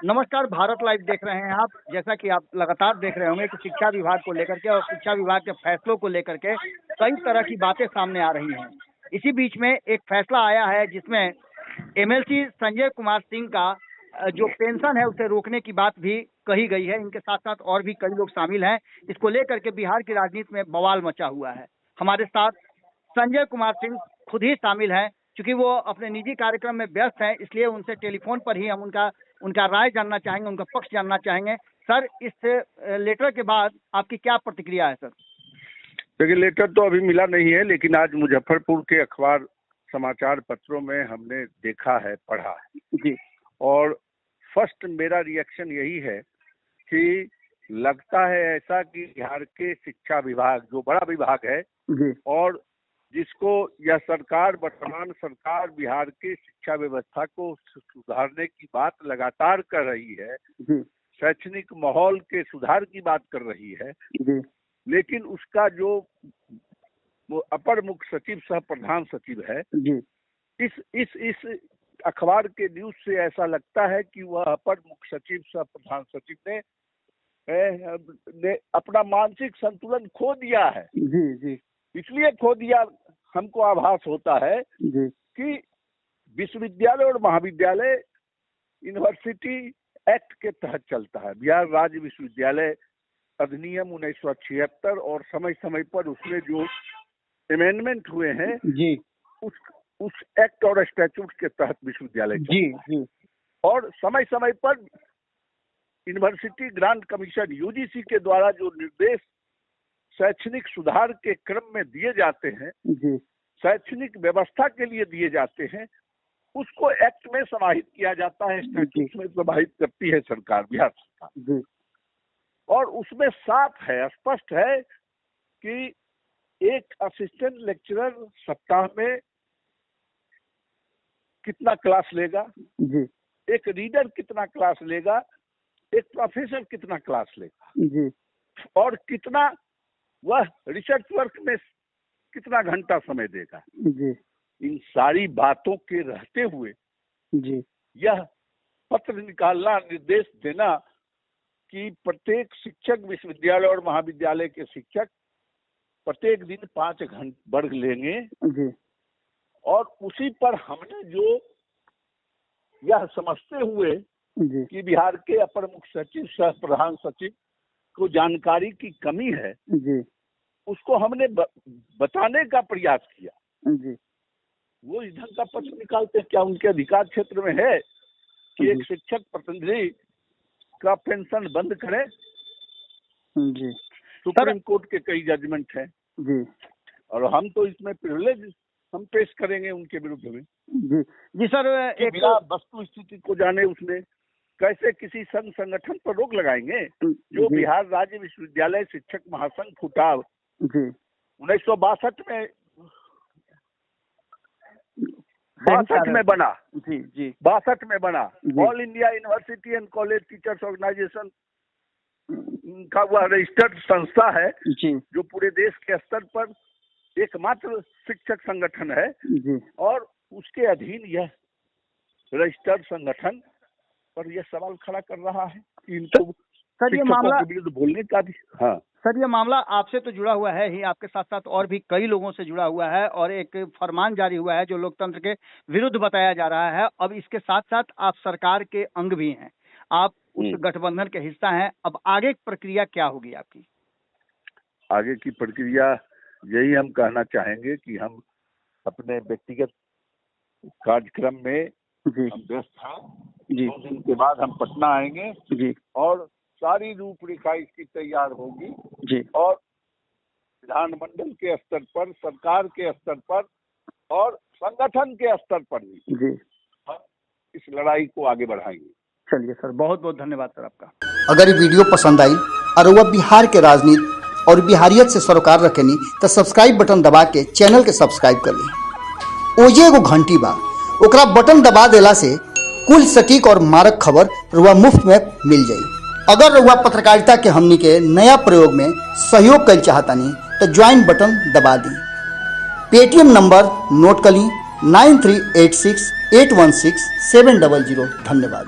नमस्कार, भारत लाइव देख रहे हैं आप। जैसा कि आप लगातार देख रहे होंगे कि शिक्षा विभाग को लेकर के और शिक्षा विभाग के फैसलों को लेकर के कई तरह की बातें सामने आ रही हैं। इसी बीच में एक फैसला आया है जिसमें एमएलसी संजय कुमार सिंह का जो पेंशन है उसे रोकने की बात भी कही गई है। इनके साथ साथ और भी कई लोग शामिल हैं। इसको लेकर के बिहार की राजनीति में बवाल मचा हुआ है। हमारे साथ संजय कुमार सिंह खुद ही शामिल हैं। क्योंकि वो अपने निजी कार्यक्रम में व्यस्त हैं, इसलिए उनसे टेलीफोन पर ही हम उनका राय जानना चाहेंगे, उनका पक्ष जानना चाहेंगे। सर, इस लेटर के बाद आपकी क्या प्रतिक्रिया है? सर देखिए, लेटर तो अभी मिला नहीं है, लेकिन आज मुजफ्फरपुर के अखबार समाचार पत्रों में हमने देखा है, पढ़ा है जी। और फर्स्ट मेरा रिएक्शन यही है कि लगता है ऐसा कि बिहार के शिक्षा विभाग, जो बड़ा विभाग है जी, और जिसको यह सरकार, वर्तमान सरकार बिहार के शिक्षा व्यवस्था को सुधारने की बात लगातार कर रही है, शैक्षणिक माहौल के सुधार की बात कर रही है, लेकिन उसका जो अपर मुख्य सचिव सह प्रधान सचिव है, इस अखबार के न्यूज से ऐसा लगता है कि वह अपर मुख्य सचिव सह प्रधान सचिव ने अपना मानसिक संतुलन खो दिया है। इसलिए खो दिया, हमको आभास होता है कि विश्वविद्यालय और महाविद्यालय यूनिवर्सिटी एक्ट के तहत चलता है। बिहार राज्य विश्वविद्यालय अधिनियम 1976 और समय समय पर उसमें जो अमेंडमेंट हुए हैं उस एक्ट और स्टैट्यूट के तहत विश्वविद्यालय और समय समय पर यूनिवर्सिटी ग्रांट कमीशन यूजीसी के द्वारा जो निर्देश शैक्षणिक सुधार के क्रम में दिए जाते हैं, शैक्षणिक व्यवस्था के लिए दिए जाते हैं, उसको एक्ट में समाहित किया जाता है, स्टैट्यूट में समाहित करती है सरकार, बिहार सरकार। और उसमें साफ है, स्पष्ट है कि एक असिस्टेंट लेक्चरर सप्ताह में कितना क्लास लेगा, एक रीडर कितना क्लास लेगा, एक प्रोफेसर कितना क्लास लेगा और कितना वह रिसर्च वर्क में कितना घंटा समय देगा। इन सारी बातों के रहते हुए यह पत्र निकालना, निर्देश देना कि प्रत्येक शिक्षक, विश्वविद्यालय और महाविद्यालय के शिक्षक प्रत्येक दिन 5 वर्ग लेंगे और उसी पर हमने जो यह समझते हुए कि बिहार के अपर मुख्य सचिव सह प्रधान सचिव को जानकारी की कमी है, उसको हमने बताने का प्रयास किया। वो इस ढंग का पत्र निकालते, क्या उनके अधिकार क्षेत्र में है कि एक शिक्षक प्रतिनिधि का पेंशन बंद करें? सुप्रीम कोर्ट के कई जजमेंट हैं और हम तो इसमें प्रिविलेज हम पेश करेंगे उनके विरुद्ध में। जी सर, एक वस्तु स्थिति को जाने उसमें कैसे किसी संघ संगठन पर रोक लगाएंगे? जो बिहार राज्य विश्वविद्यालय शिक्षक महासंघ फुटाव 1962 में 62 में बना, 62 में बना, All India University and College Teachers Organisation का वह रजिस्टर्ड संस्था है जो पूरे देश के स्तर पर एकमात्र शिक्षक संगठन है और उसके अधीन यह रजिस्टर्ड संगठन पर यह सवाल खड़ा कर रहा है कि इनको सर ये मामला के विरुद्ध बोलने का भी। हाँ सर, ये मामला आपसे तो जुड़ा हुआ है ही, आपके साथ साथ और भी कई लोगों से जुड़ा हुआ है और एक फरमान जारी हुआ है जो लोकतंत्र के विरुद्ध बताया जा रहा है। अब इसके साथ साथ आप सरकार के अंग भी हैं, आप उस गठबंधन के हिस्सा हैं। अब आगे प्रक्रिया क्या होगी आपकी? आगे की प्रक्रिया यही हम कहना चाहेंगे कि हम अपने व्यक्तिगत कार्यक्रम में हम व्यस्त हैं। 2 दिन के बाद हम पटना आएंगे और सारी रूपरेखा इसकी तैयार होगी और विधानमंडल के स्तर पर, सरकार के स्तर पर और संगठन के स्तर पर भी हम इस लड़ाई को आगे बढ़ाएंगे। चलिए सर, बहुत बहुत धन्यवाद सर आपका। अगर ये वीडियो पसंद आई और वह बिहार के राजनीति और बिहारियत से सरोकार रखेनी तो सब्सक्राइब बटन दबा के चैनल के सब्सक्राइब कर ली। ओजे एगो घंटी बा, ओकरा बटन दबा देला से कुल सटीक और मारक खबर रुआ मुफ्त में मिल जाई। अगर रुआ पत्रकारिता के हमनी के नया प्रयोग में सहयोग कर चाहतानी तो ज्वाइन बटन दबा दी। पेटीएम नंबर नोट कर ली 9386816700। धन्यवाद।